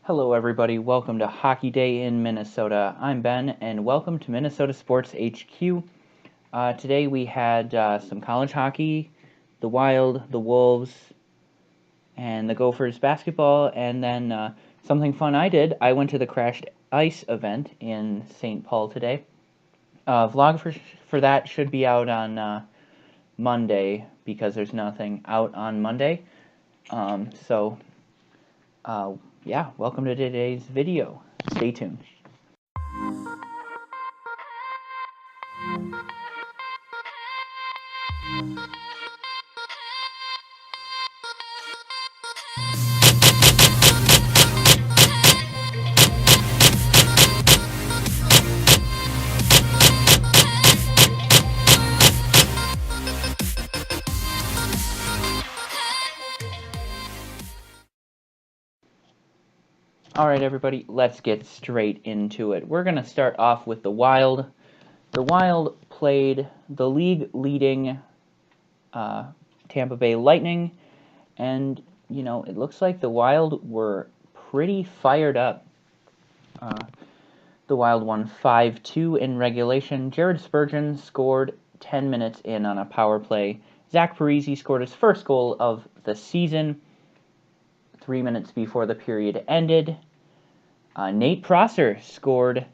Hello everybody, welcome to Hockey Day in Minnesota. I'm Ben, and welcome to Minnesota Sports HQ. Today we had some college hockey, the Wild, the Wolves, and the Gophers basketball, and then something fun I did. I went to the Crashed Ice event in St. Paul today. Vlog for that should be out on Monday, because there's nothing out on Monday. Yeah, welcome to today's video. Stay tuned. Alright everybody, let's get straight into it. We're going to start off with the Wild. The Wild played the league-leading Tampa Bay Lightning, and, you know, it looks like the Wild were pretty fired up. The Wild won 5-2 in regulation. Jared Spurgeon scored 10 minutes in on a power play. Zach Parise scored his first goal of the season 3 minutes before the period ended. Nate Prosser scored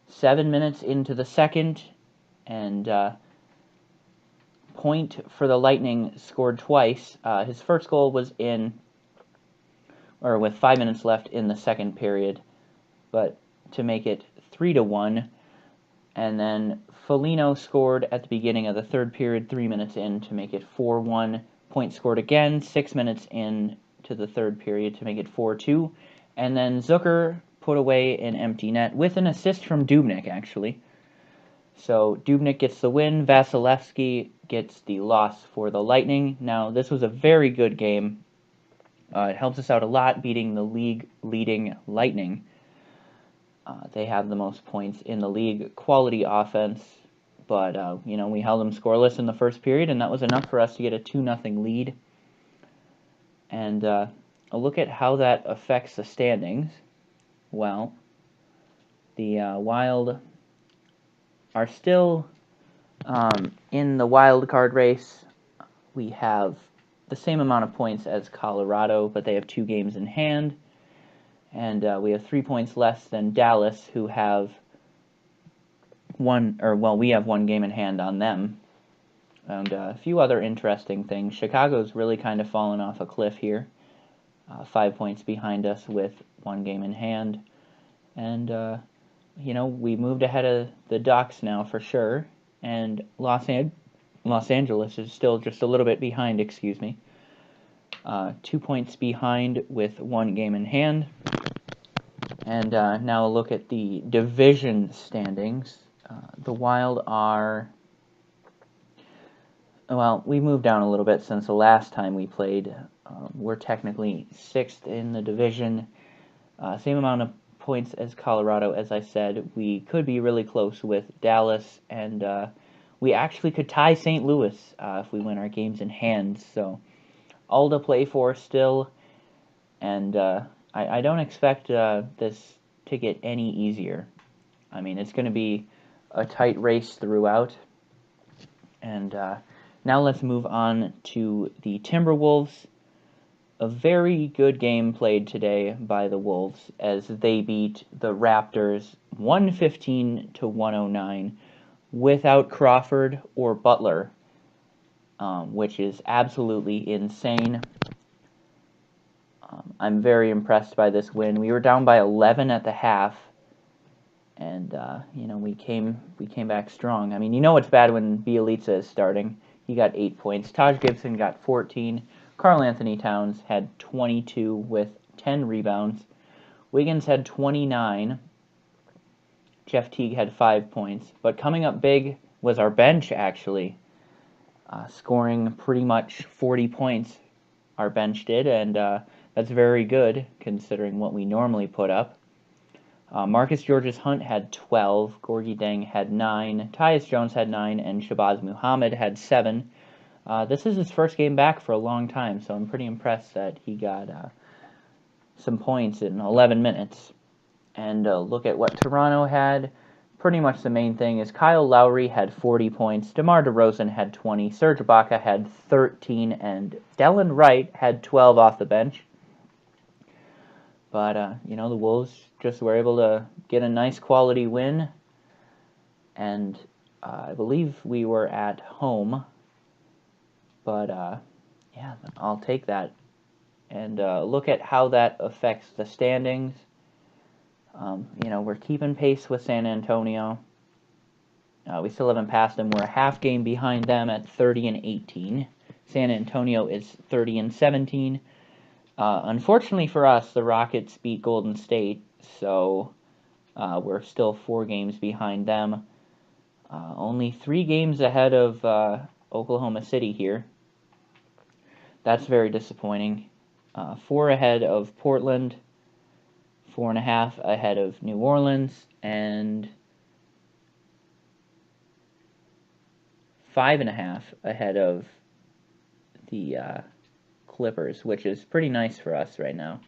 7 minutes into the second, and Point for the Lightning scored twice. His first goal was with 5 minutes left in the second period, but to make it 3-1. And then Foligno scored at the beginning of the third period, 3 minutes in, to make it 4-1. Point scored again 6 minutes in to the third period to make it 4-2. And then Zucker put away an empty net with an assist from Dubnyk, actually. So Dubnyk gets the win. Vasilevsky gets the loss for the Lightning. Now, this was a very good game. It helps us out a lot, beating the league-leading Lightning. They have the most points in the league, quality offense, but, you know, we held them scoreless in the first period, and that was enough for us to get a 2-0 lead. And a look at how that affects the standings. Well, the Wild are still in the wild card race. We have the same amount of points as Colorado, but they have 2 games in hand. And we have 3 points less than Dallas, who have we have 1 game in hand on them. And a few other interesting things. Chicago's really kind of fallen off a cliff here. 5 points behind us with 1 game in hand. And, you know, we moved ahead of the Ducks now for sure. And Los Angeles is still just a little bit behind, 2 points behind with 1 game in hand. And now look at the division standings. The Wild are... Well, we moved down a little bit since the last time we played. We're technically 6th in the division. Same amount of points as Colorado, as I said. We could be really close with Dallas, and we actually could tie St. Louis if we win our games in hand. So, all to play for still, and I don't expect this to get any easier. I mean, it's going to be a tight race throughout. And now let's move on to the Timberwolves. A very good game played today by the Wolves as they beat the Raptors 115-109 without Crawford or Butler, which is absolutely insane. I'm very impressed by this win. We were down by 11 at the half, and you know, we came back strong. I mean, you know it's bad when Bielitsa is starting. He got 8 points. Taj Gibson got 14. Karl Anthony Towns had 22 with 10 rebounds. Wiggins had 29. Jeff Teague had 5 points. But coming up big was our bench, actually, scoring pretty much 40 points. Our bench did, and that's very good considering what we normally put up. Marcus Georges-Hunt had 12, Gorgie Deng had 9, Tyus Jones had 9, and Shabazz Muhammad had 7. This is his first game back for a long time, so I'm pretty impressed that he got some points in 11 minutes. And look at what Toronto had. Pretty much the main thing is Kyle Lowry had 40 points, DeMar DeRozan had 20, Serge Ibaka had 13, and Delon Wright had 12 off the bench. But, the Wolves just were able to get a nice quality win. And I believe we were at home. But, yeah, I'll take that. And look at how that affects the standings. We're keeping pace with San Antonio. We still haven't passed them. We're a half game behind them at 30 and 18. San Antonio is 30 and 17. Unfortunately for us, the Rockets beat Golden State, so we're still 4 games behind them. Only 3 games ahead of Oklahoma City here. That's very disappointing. 4 ahead of Portland, 4.5 ahead of New Orleans, and 5.5 ahead of the Clippers, which is pretty nice for us right now.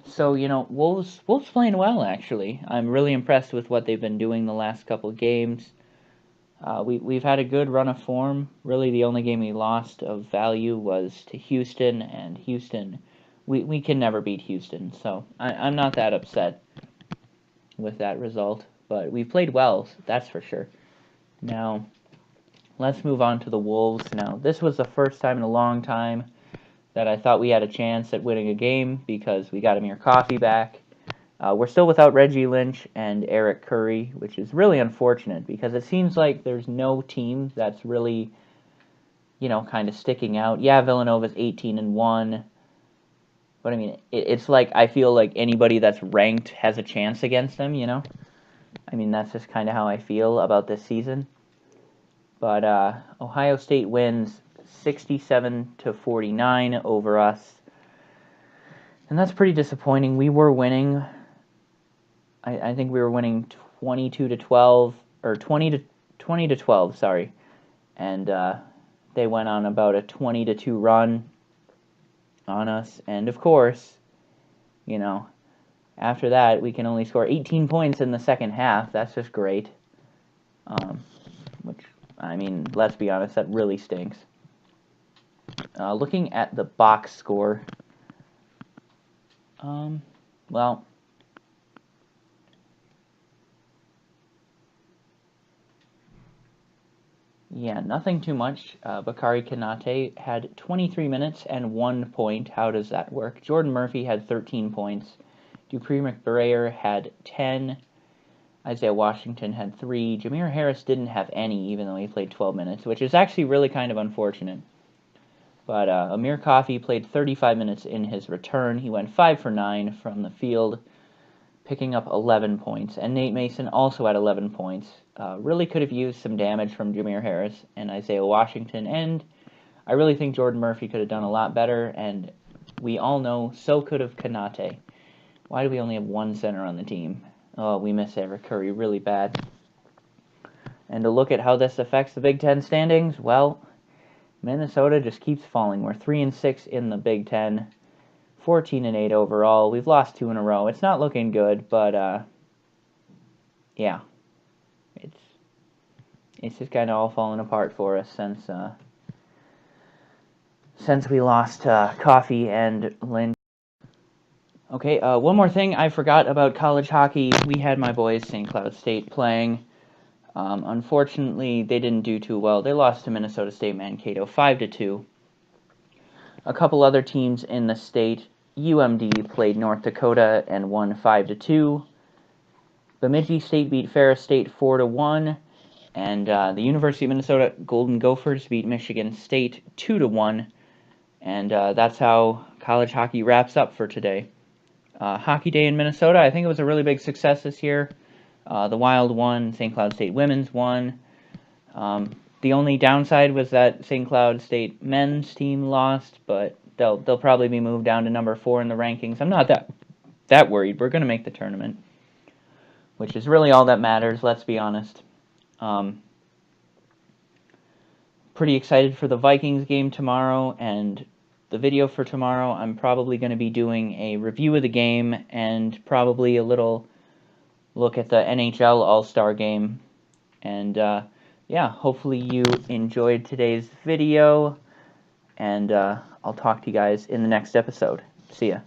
So, Wolves playing well, actually. I'm really impressed with what they've been doing the last couple of games. We've had a good run of form. Really, the only game we lost of value was to Houston, and Houston, we can never beat Houston, so I'm not that upset with that result. But we've played well, that's for sure. Now, let's move on to the Wolves. Now, this was the first time in a long time that I thought we had a chance at winning a game because we got Amir Coffey back. We're still without Reggie Lynch and Eric Curry, which is really unfortunate because it seems like there's no team that's really, kind of sticking out. Yeah, Villanova's 18-1, but I mean, it's like I feel like anybody that's ranked has a chance against them. I mean, that's just kind of how I feel about this season. But Ohio State wins 67-49 over us, and that's pretty disappointing. We were winning. I think we were winning 22-12 or 20-12. Sorry, and they went on about a 20-2 run on us, and of course, after that we can only score 18 points in the second half. That's just great. Which, I mean, let's be honest, that really stinks. Looking at the box score, well, yeah, nothing too much. Bakari Kanate had 23 minutes and 1 point. How does that work? Jordan Murphy had 13 points. Dupree McBrayer had 10. Isaiah Washington had 3. Jameer Harris didn't have any, even though he played 12 minutes, which is actually really kind of unfortunate. But Amir Coffey played 35 minutes in his return. He went 5 for 9 from the field, picking up 11 points. And Nate Mason also had 11 points. Really could have used some damage from Jameer Harris and Isaiah Washington. And I really think Jordan Murphy could have done a lot better. And we all know, so could have Kanate. Why do we only have one center on the team? Oh, we miss Eric Curry really bad. And to look at how this affects the Big Ten standings, well, Minnesota just keeps falling. We're 3-6 in the Big Ten, 14-8 overall. We've lost 2 in a row. It's not looking good, but yeah, it's just kind of all falling apart for us since we lost Coffey and Lynch. Okay, one more thing I forgot about college hockey. We had my boys, St. Cloud State, playing. Unfortunately, they didn't do too well. They lost to Minnesota State Mankato 5-2. A couple other teams in the state, UMD played North Dakota and won 5-2. Bemidji State beat Ferris State 4-1. And the University of Minnesota Golden Gophers beat Michigan State 2-1. And that's how college hockey wraps up for today. Hockey Day in Minnesota, I think it was a really big success this year. The Wild won, St. Cloud State Women's won. The only downside was that St. Cloud State men's team lost, but they'll probably be moved down to number 4 in the rankings. I'm not that worried. We're going to make the tournament, which is really all that matters, let's be honest. Pretty excited for the Vikings game tomorrow, and the video for tomorrow, I'm probably going to be doing a review of the game and probably a little look at the NHL All-Star Game. And yeah, hopefully you enjoyed today's video, and I'll talk to you guys in the next episode. See ya.